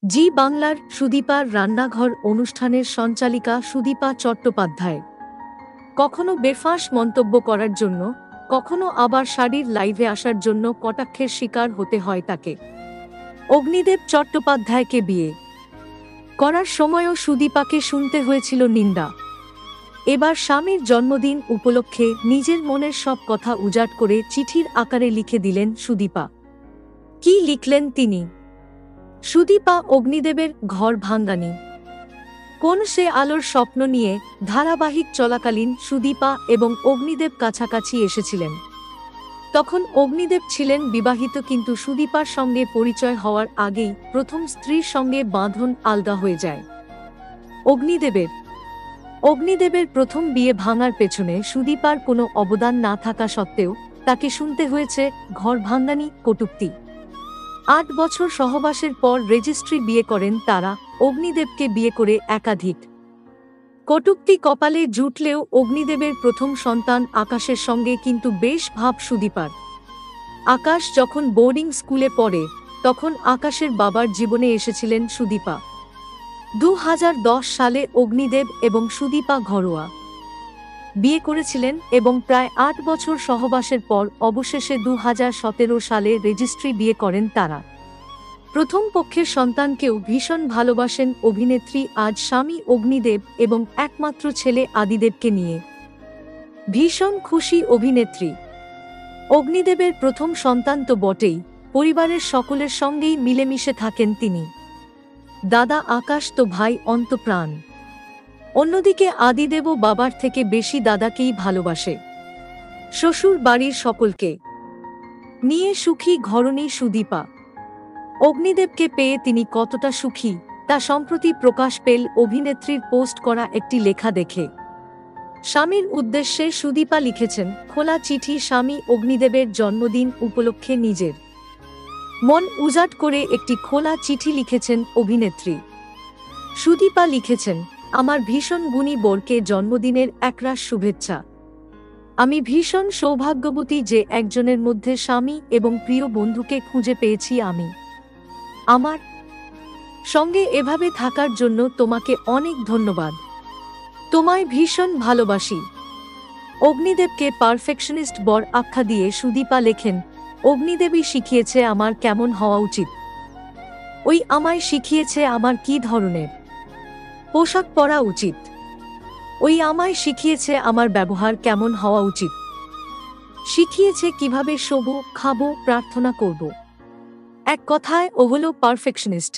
জি বাংলার সুদীপার রান্নাঘর অনুষ্ঠানের সঞ্চালিকা সুদীপা চট্টোপাধ্যায় কখনো বেফাঁস মন্তব্য করার জন্য, কখনো আবার শাড়ির লাইভে আসার জন্য কটাক্ষের শিকার হতে হয় তাকে। অগ্নিদেব চট্টোপাধ্যায়কে বিয়ে করার সময়ও সুদীপাকে শুনতে হয়েছিল নিন্দা। এবার স্বামীর জন্মদিন উপলক্ষে নিজের মনের সব কথা উজাড় করে চিঠির আকারে লিখে দিলেন সুদীপা। কি লিখলেন তিনি? সুদীপা অগ্নিদেবের ঘর ভাঙ্গানি। কোন সে আলোর স্বপ্ন নিয়ে ধারাবাহিক চলাকালীন সুদীপা এবং অগ্নিদেব কাছাকাছি এসেছিলেন। তখন অগ্নিদেব ছিলেন বিবাহিত, কিন্তু সুদীপার সঙ্গে পরিচয় হওয়ার আগেই প্রথম স্ত্রীর সঙ্গে বাঁধন আলগা হয়ে যায় অগ্নিদেবের প্রথম বিয়ে ভাঙার পেছনে সুদীপার কোনো অবদান না থাকা সত্ত্বেও তাকে শুনতে হয়েছে ঘর ভাঙ্গানি কটূক্তি। ৮ বছর সহবাসের পর রেজিস্ট্রি বিয়ে করেন তারা। অগ্নিদেবকে বিয়ে করে একাধিক কটূক্তি কপালে জুটলেও অগ্নিদেবের প্রথম সন্তান আকাশের সঙ্গে কিন্তু বেশ ভাব সুদীপার। আকাশ যখন বোর্ডিং স্কুলে পড়ে তখন আকাশের বাবার জীবনে এসেছিলেন সুদীপা। ২০১০ সালে অগ্নিদেব এবং সুদীপা ঘরোয়া বিয়ে করেছিলেন এবং প্রায় ৮ বছর সহবাসের পর অবশেষে ২০১৭ সালে রেজিস্ট্রি বিয়ে করেন তারা। প্রথম পক্ষের সন্তানকেও ভীষণ ভালোবাসেন অভিনেত্রী। আজ স্বামী অগ্নিদেব এবং একমাত্র ছেলে আদিদেবকে নিয়ে ভীষণ খুশি অভিনেত্রী। অগ্নিদেবের প্রথম সন্তান তো বটেই, পরিবারের সকলের সঙ্গেই মিলেমিশে থাকেন তিনি। দাদা আকাশ তো ভাই অন্তপ্রাণ। অন্যদিকে আদিদেবও বাবার থেকে বেশি দাদাকেই ভালোবাসে। শ্বশুর বাড়ির সকলকে নিয়ে সুখী ঘরণী সুদীপা। অগ্নিদেবকে পেয়ে তিনি কতটা সুখী তা সম্প্রতি প্রকাশ পেল অভিনেত্রীর পোস্ট করা একটি লেখা দেখে। স্বামীর উদ্দেশ্যে সুদীপা লিখেছেন খোলা চিঠি। স্বামী অগ্নিদেবের জন্মদিন উপলক্ষে নিজের মন উজাড় করে একটি খোলা চিঠি লিখেছেন অভিনেত্রী। সুদীপা লিখেছেন, আমার ভীষণ গুণী বরকে জন্মদিনের একরাশ শুভেচ্ছা। আমি ভীষণ সৌভাগ্যবতী যে একজনের মধ্যে স্বামী এবং প্রিয় বন্ধুকে খুঁজে পেয়েছি। আমি আমার সঙ্গে এভাবে থাকার জন্য তোমাকে অনেক ধন্যবাদ। তোমায় ভীষণ ভালোবাসি। অগ্নিদেবকে পারফেকশনিস্ট বর আখ্যা দিয়ে সুদীপা লেখেন, অগ্নিদেবই শিখিয়েছে আমার কেমন হওয়া উচিত। ওই আমায় শিখিয়েছে আমার কী ধরনের পোশাক পরা উচিত। ওই আমায় শিখিয়েছে আমার ব্যবহার কেমন হওয়া উচিত। শিখিয়েছে কিভাবে শোবো, খাবো, প্রার্থনা করব। এক কথায় ও হলো পারফেকশনিস্ট।